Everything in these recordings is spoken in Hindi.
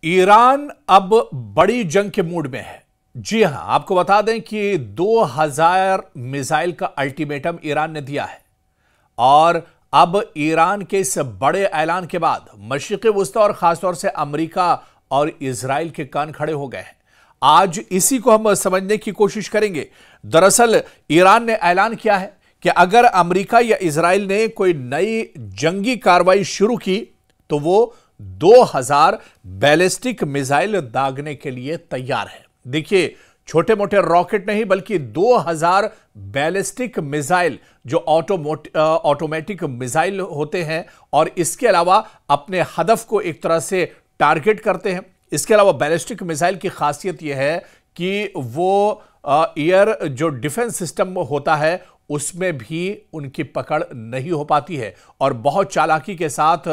ईरान अब बड़ी जंग के मूड में है। जी हां, आपको बता दें कि 2000 मिसाइल का अल्टीमेटम ईरान ने दिया है और अब ईरान के इस बड़े ऐलान के बाद मशरिक़ वुस्ता और खासतौर से अमेरिका और इजराइल के कान खड़े हो गए हैं। आज इसी को हम समझने की कोशिश करेंगे। दरअसल ईरान ने ऐलान किया है कि अगर अमेरिका या इजराइल ने कोई नई जंगी कार्रवाई शुरू की तो वो 2000 बैलिस्टिक मिसाइल दागने के लिए तैयार है। देखिए, छोटे मोटे रॉकेट नहीं बल्कि 2000 बैलिस्टिक मिसाइल जो ऑटोमेटिक मिसाइल होते हैं और इसके अलावा अपने हदफ को एक तरह से टारगेट करते हैं। इसके अलावा बैलिस्टिक मिसाइल की खासियत यह है कि वो एयर जो डिफेंस सिस्टम होता है उसमें भी उनकी पकड़ नहीं हो पाती है और बहुत चालाकी के साथ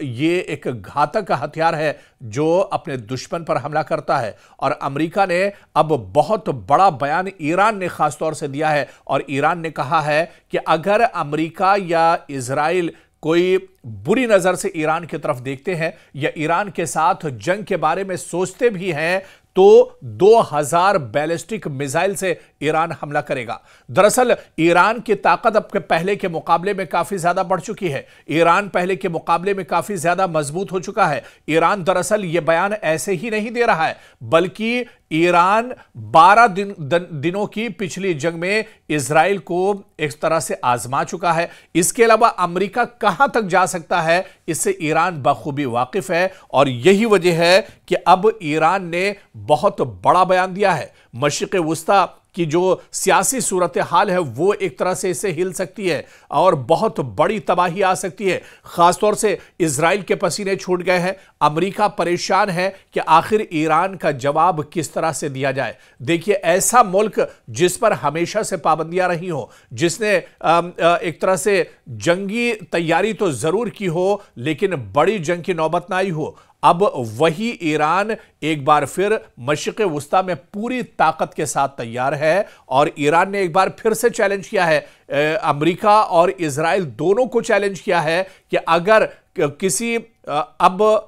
ये एक घातक हथियार है जो अपने दुश्मन पर हमला करता है। और अमेरिका ने अब बहुत बड़ा बयान ईरान ने खासतौर से दिया है और ईरान ने कहा है कि अगर अमेरिका या इजराइल कोई बुरी नजर से ईरान की तरफ देखते हैं या ईरान के साथ जंग के बारे में सोचते भी हैं तो 2000 बैलिस्टिक मिसाइल से ईरान हमला करेगा। दरअसल ईरान की ताकत अब के पहले के मुकाबले में काफी ज्यादा बढ़ चुकी है। ईरान पहले के मुकाबले में काफी ज्यादा मजबूत हो चुका है। ईरान दरअसल यह बयान ऐसे ही नहीं दे रहा है बल्कि ईरान 12 दिनों की पिछली जंग में इजराइल को एक तरह से आजमा चुका है। इसके अलावा अमेरिका कहां तक जा सकता है इससे ईरान बखूबी वाकिफ है और यही वजह है कि अब ईरान ने बहुत बड़ा बयान दिया है। मशरिक़ वुस्ता की जो सियासी सूरत हाल है वो एक तरह से इससे हिल सकती है और बहुत बड़ी तबाही आ सकती है। खासतौर से इजराइल के पसीने छूट गए हैं। अमेरिका परेशान है कि आखिर ईरान का जवाब किस तरह से दिया जाए। देखिए, ऐसा मुल्क जिस पर हमेशा से पाबंदियां रही हो, जिसने एक तरह से जंगी तैयारी तो जरूर की हो लेकिन बड़ी जंग की नौबत ना आई हो, अब वही ईरान एक बार फिर मशरिक़ वुस्ता में पूरी ताकत के साथ तैयार है और ईरान ने एक बार फिर से चैलेंज किया है। अमेरिका और इजराइल दोनों को चैलेंज किया है कि अगर किसी अब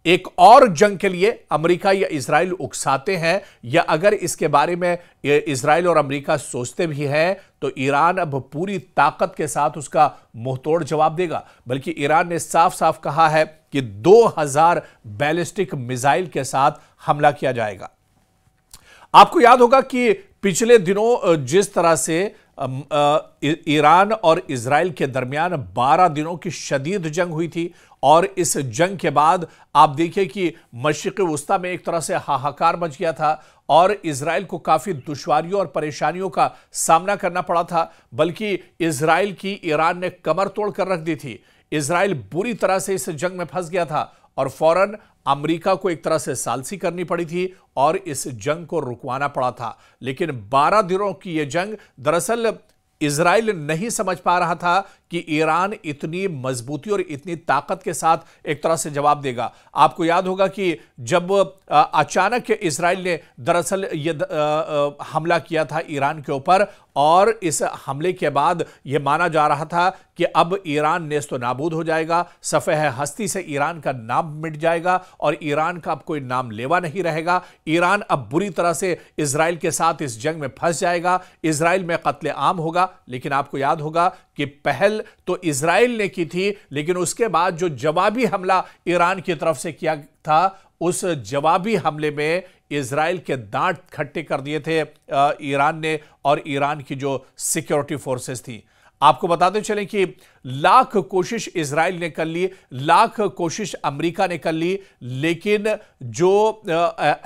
एक और जंग के लिए अमेरिका या इजराइल उकसाते हैं या अगर इसके बारे में इजराइल और अमेरिका सोचते भी हैं तो ईरान अब पूरी ताकत के साथ उसका मुंहतोड़ जवाब देगा। बल्कि ईरान ने साफ साफ कहा है कि 2000 बैलिस्टिक मिसाइल के साथ हमला किया जाएगा। आपको याद होगा कि पिछले दिनों जिस तरह से ईरान और इजराइल के दरमियान 12 दिनों की शदीद जंग हुई थी और इस जंग के बाद आप देखिए कि मशरिक़ वुस्ता में एक तरह से हाहाकार मच गया था और इजराइल को काफी दुश्वारियों और परेशानियों का सामना करना पड़ा था। बल्कि इजराइल की ईरान ने कमर तोड़ कर रख दी थी। इजराइल बुरी तरह से इस जंग में फंस गया था और फौरन अमेरिका को एक तरह से सालसी करनी पड़ी थी और इस जंग को रुकवाना पड़ा था। लेकिन 12 दिनों की यह जंग दरअसल इजराइल नहीं समझ पा रहा था कि ईरान इतनी मजबूती और इतनी ताकत के साथ एक तरह से जवाब देगा। आपको याद होगा कि जब अचानक इजराइल ने दरअसल यह हमला किया था ईरान के ऊपर और इस हमले के बाद यह माना जा रहा था कि अब ईरान नेस्तो नाबूद हो जाएगा, सफ़ेह हस्ती से ईरान का नाम मिट जाएगा और ईरान का अब कोई नाम लेवा नहीं रहेगा। ईरान अब बुरी तरह से इजराइल के साथ इस जंग में फंस जाएगा, इजराइल में कत्ले आम होगा। लेकिन आपको याद होगा कि पहल तो इजराइल ने की थी लेकिन उसके बाद जो जवाबी हमला ईरान की तरफ से किया था उस जवाबी हमले में इजराइल के दांत खट्टे कर दिए थे ईरान ने और ईरान की जो सिक्योरिटी फोर्सेस थी। आपको बताते चलें कि लाख कोशिश इजराइल ने कर ली, लाख कोशिश अमेरिका ने कर ली, लेकिन जो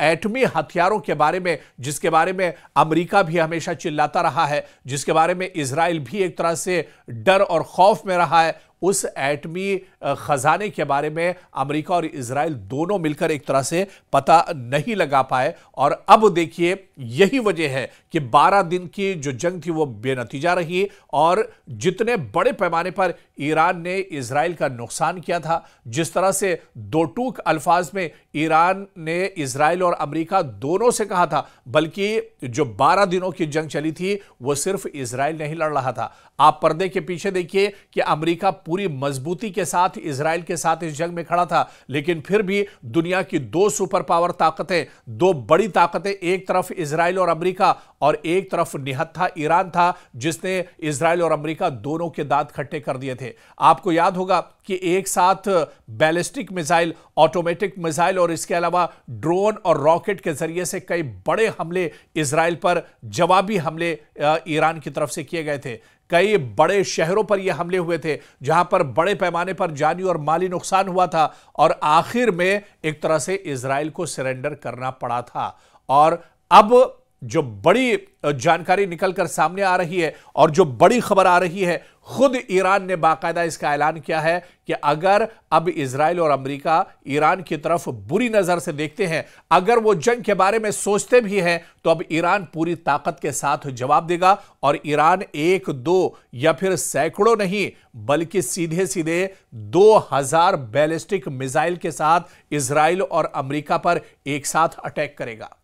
एटमी हथियारों के बारे में जिसके बारे में अमेरिका भी हमेशा चिल्लाता रहा है, जिसके बारे में इजराइल भी एक तरह से डर और खौफ में रहा है, उस एटमी खजाने के बारे में अमेरिका और इजराइल दोनों मिलकर एक तरह से पता नहीं लगा पाए। और अब देखिए, यही वजह है कि 12 दिन की जो जंग थी वो बेनतीजा रही और जितने बड़े पैमाने पर पर ईरान ने इजराइल का नुकसान किया था, जिस तरह से दो टूक अल्फाज में ईरान ने इजराइल और अमेरिका दोनों से कहा था, बल्कि जो 12 दिनों की जंग चली थी वो सिर्फ इजराइल नहीं लड़ रहा था। आप पर्दे के पीछे देखिए कि अमेरिका पूरी मजबूती के साथ इजराइल के साथ इस जंग में खड़ा था, लेकिन फिर भी दुनिया की दो सुपर पावर ताकतें, दो बड़ी ताकतें, एक तरफ इजराइल और अमेरिका और एक तरफ निहत्था ईरान था, जिसने इजराइल और अमेरिका दोनों के दांत खट्टे कर दिए थे। आपको याद होगा कि एक साथ बैलिस्टिक मिसाइल, ऑटोमेटिक मिसाइल और इसके अलावा ड्रोन और रॉकेट के जरिए से कई बड़े हमले इजराइल पर, जवाबी हमले ईरान की तरफ से किए गए थे। कई बड़े शहरों पर यह हमले हुए थे जहां पर बड़े पैमाने पर जानी और माली नुकसान हुआ था और आखिर में एक तरह से इजराइल को सरेंडर करना पड़ा था। और अब जो बड़ी जानकारी निकलकर सामने आ रही है और जो बड़ी खबर आ रही है, खुद ईरान ने बाकायदा इसका ऐलान किया है कि अगर अब इजराइल और अमेरिका ईरान की तरफ बुरी नजर से देखते हैं, अगर वो जंग के बारे में सोचते भी हैं, तो अब ईरान पूरी ताकत के साथ जवाब देगा और ईरान एक दो या फिर सैकड़ों नहीं बल्कि सीधे सीधे 2000 बैलिस्टिक मिसाइल के साथ इजराइल और अमेरिका पर एक साथ अटैक करेगा।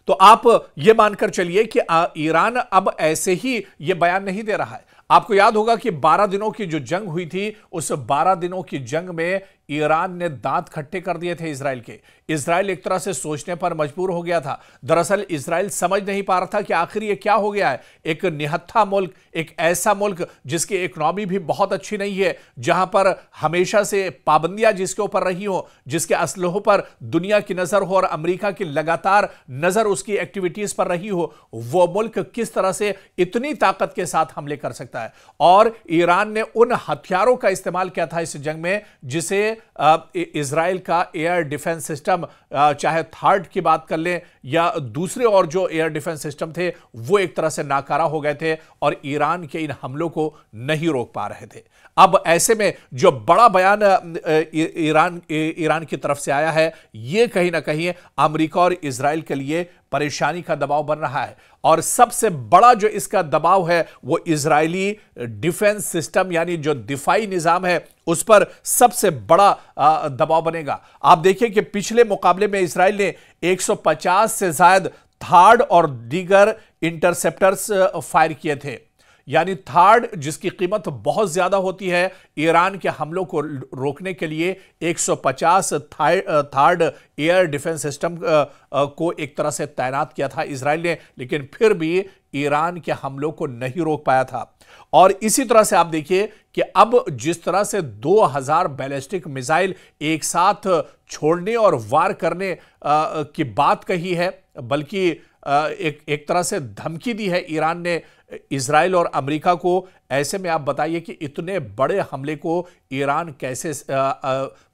तो आप यह मानकर चलिए कि ईरान अब ऐसे ही यह बयान नहीं दे रहा है। आपको याद होगा कि 12 दिनों की जो जंग हुई थी, उस 12 दिनों की जंग में ईरान ने दांत खट्टे कर दिए थे इजराइल के। इजराइल एक तरह से सोचने पर मजबूर हो गया था। दरअसल इजराइल समझ नहीं पा रहा था कि आखिर ये क्या हो गया है। एक निहत्था मुल्क, एक ऐसा मुल्क जिसकी इकोनॉमी भी बहुत अच्छी नहीं है, जहां पर हमेशा से पाबंदियां जिसके ऊपर रही हो, जिसके असलहों पर दुनिया की नजर हो और अमेरिका की लगातार नजर उसकी एक्टिविटीज पर रही हो, वो मुल्क किस तरह से इतनी ताकत के साथ हमले कर सकता है। और ईरान ने उन हथियारों का इस्तेमाल किया था इस जंग में जिसे इजराइल का एयर डिफेंस सिस्टम, चाहे थर्ड की बात कर लें या दूसरे और जो एयर डिफेंस सिस्टम थे, वो एक तरह से नाकारा हो गए थे और ईरान के इन हमलों को नहीं रोक पा रहे थे। अब ऐसे में जो बड़ा बयान ईरान की तरफ से आया है, यह कहीं ना कहीं अमेरिका और इजराइल के लिए परेशानी का दबाव बन रहा है। और सबसे बड़ा जो इसका दबाव है वो इजरायली डिफेंस सिस्टम यानी जो दिफाई निजाम है उस पर सबसे बड़ा दबाव बनेगा। आप देखिए कि पिछले मुकाबले में इजराइल ने 150 से ज्यादा थार्ड और दीगर इंटरसेप्टर्स फायर किए थे। यानी थार्ड जिसकी कीमत बहुत ज्यादा होती है, ईरान के हमलों को रोकने के लिए 150 थार्ड एयर डिफेंस सिस्टम को एक तरह से तैनात किया था इजराइल ने, लेकिन फिर भी ईरान के हमलों को नहीं रोक पाया था। और इसी तरह से आप देखिए कि अब जिस तरह से 2000 बैलिस्टिक मिसाइल एक साथ छोड़ने और वार करने की बात कही है, बल्कि एक तरह से धमकी दी है ईरान ने इजराइल और अमेरिका को। ऐसे में आप बताइए कि इतने बड़े हमले को ईरान कैसे,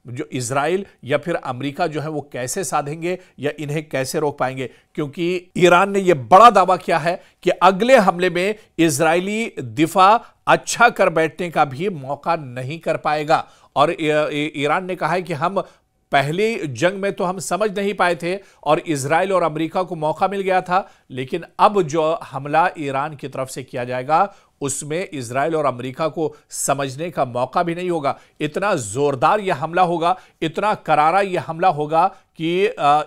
जो इजराइल या फिर अमेरिका जो है वो कैसे साधेंगे या इन्हें कैसे रोक पाएंगे, क्योंकि ईरान ने यह बड़ा दावा किया है कि अगले हमले में इजरायली दिफा अच्छा कर बैठने का भी मौका नहीं कर पाएगा। और ईरान ने कहा है कि हम पहली जंग में तो हम समझ नहीं पाए थे और इजराइल और अमेरिका को मौका मिल गया था, लेकिन अब जो हमला ईरान की तरफ से किया जाएगा उसमें इजराइल और अमेरिका को समझने का मौका भी नहीं होगा। इतना जोरदार यह हमला होगा, इतना करारा यह हमला होगा कि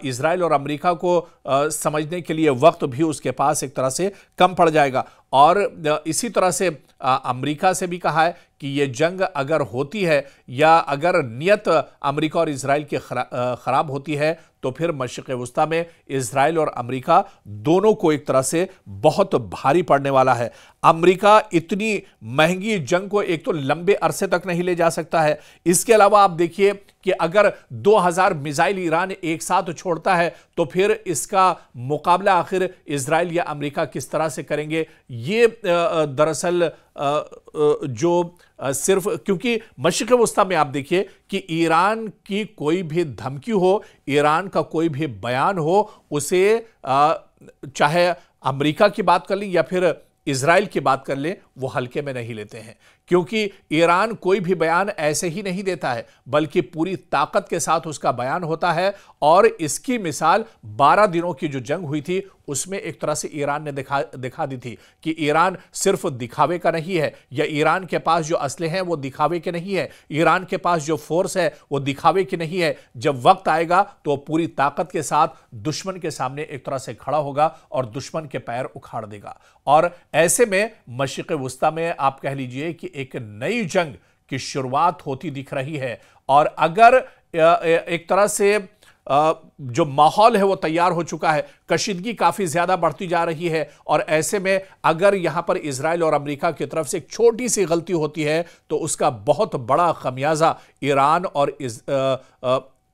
इजराइल और अमेरिका को समझने के लिए वक्त भी उसके पास एक तरह से कम पड़ जाएगा। और इसी तरह से अमेरिका से भी कहा है कि यह जंग अगर होती है या अगर नियत अमेरिका और इजराइल की खराब होती है तो फिर मशरिक़ वुस्ता में इजराइल और अमेरिका दोनों को एक तरह से बहुत भारी पड़ने वाला है। अमेरिका इतनी महंगी जंग को एक तो लंबे अरसे तक नहीं ले जा सकता है। इसके अलावा आप देखिए कि अगर 2000 मिसाइल ईरान एक साथ छोड़ता है तो फिर इसका मुकाबला आखिर इजराइल या अमेरिका किस तरह से करेंगे। ये दरअसल जो सिर्फ क्योंकि मशरिक़ वुस्ता में आप देखिए कि ईरान की कोई भी धमकी हो, ईरान का कोई भी बयान हो, उसे चाहे अमेरिका की बात कर लें या फिर इजराइल की बात कर लें, वो हल्के में नहीं लेते हैं, क्योंकि ईरान कोई भी बयान ऐसे ही नहीं देता है, बल्कि पूरी ताकत के साथ उसका बयान होता है। और इसकी मिसाल 12 दिनों की जो जंग हुई थी उसमें एक तरह से ईरान ने दिखा दी थी कि ईरान सिर्फ दिखावे का नहीं है, या ईरान के पास जो असले हैं वो दिखावे के नहीं है, ईरान के पास जो फोर्स है वो दिखावे की नहीं है। जब वक्त आएगा तो वो पूरी ताकत के साथ दुश्मन के सामने एक तरह से खड़ा होगा और दुश्मन के पैर उखाड़ देगा। और ऐसे में मशरिक़ वुस्ता में आप कह लीजिए कि एक नई जंग की शुरुआत होती दिख रही है। और अगर एक तरह से जो माहौल है वो तैयार हो चुका है, कशीदगी काफी ज्यादा बढ़ती जा रही है, और ऐसे में अगर यहां पर इजराइल और अमेरिका की तरफ से एक छोटी सी गलती होती है तो उसका बहुत बड़ा खमियाजा ईरान और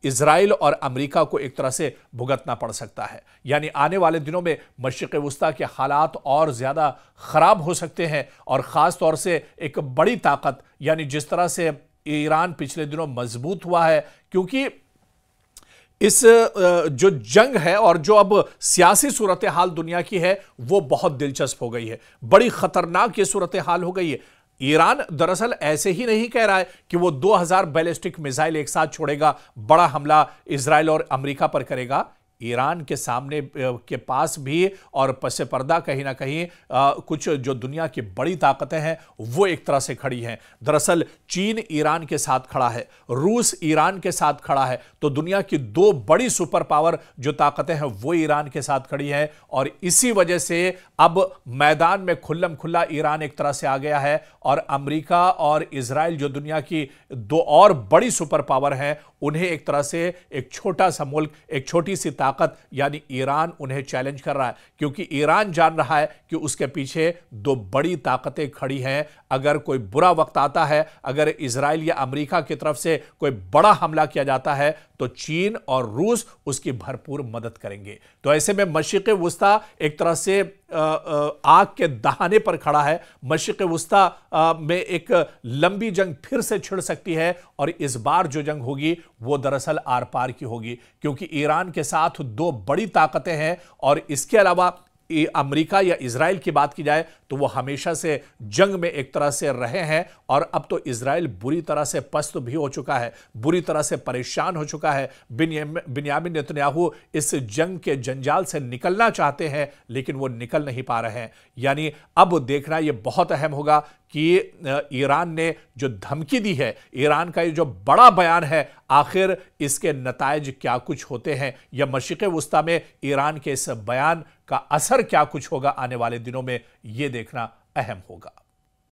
इजराइल और अमेरिका को एक तरह से भुगतना पड़ सकता है। यानी आने वाले दिनों में मशरिक़ वुस्ता के हालात और ज्यादा खराब हो सकते हैं। और खास तौर से एक बड़ी ताकत, यानी जिस तरह से ईरान पिछले दिनों मजबूत हुआ है, क्योंकि इस जो जंग है और जो अब सियासी सूरत हाल दुनिया की है वो बहुत दिलचस्प हो गई है, बड़ी खतरनाक ये सूरत हाल हो गई है। ईरान दरअसल ऐसे ही नहीं कह रहा है कि वो 2000 बैलिस्टिक मिसाइल एक साथ छोड़ेगा, बड़ा हमला इजराइल और अमेरिका पर करेगा। ईरान के सामने के पास भी और पसे पर्दा कहीं ना कहीं कुछ जो दुनिया की बड़ी ताकतें हैं वो एक तरह से खड़ी हैं। दरअसल चीन ईरान के साथ खड़ा है, रूस ईरान के साथ खड़ा है, तो दुनिया की दो बड़ी सुपर पावर जो ताकतें हैं वो ईरान के साथ खड़ी हैं। और इसी वजह से अब मैदान में खुल्लम खुल्ला ईरान एक तरह से आ गया है, और अमेरिका और इजराइल जो दुनिया की दो और बड़ी सुपर पावर हैं उन्हें एक तरह से एक छोटा सा मुल्क, एक छोटी सी ताकत यानी ईरान उन्हें चैलेंज कर रहा है, क्योंकि ईरान जान रहा है कि उसके पीछे दो बड़ी ताकतें खड़ी हैं। अगर कोई बुरा वक्त आता है, अगर इजराइल या अमेरिका की तरफ से कोई बड़ा हमला किया जाता है तो चीन और रूस उसकी भरपूर मदद करेंगे। तो ऐसे में मशरिक़ वुस्ता एक तरह से आग के दहाने पर खड़ा है। मशरिक़ वुस्ता में एक लंबी जंग फिर से छिड़ सकती है, और इस बार जो जंग होगी वो दरअसल आर पार की होगी, क्योंकि ईरान के साथ दो बड़ी ताकतें हैं। और इसके अलावा अमेरिका या इजराइल की बात की जाए तो वो हमेशा से जंग में एक तरह से रहे हैं, और अब तो इजराइल बुरी तरह से पस्त भी हो चुका है, बुरी तरह से परेशान हो चुका है। बिन्यामिन नेतन्याहू इस जंग के जंजाल से निकलना चाहते हैं, लेकिन वो निकल नहीं पा रहे हैं। यानी अब देखना ये बहुत अहम होगा कि ईरान ने जो धमकी दी है, ईरान का ये जो बड़ा बयान है, आखिर इसके नतायज क्या कुछ होते हैं, या मशरिक़ वुस्ता में ईरान के इस बयान का असर क्या कुछ होगा आने वाले दिनों में, यह देखना अहम होगा।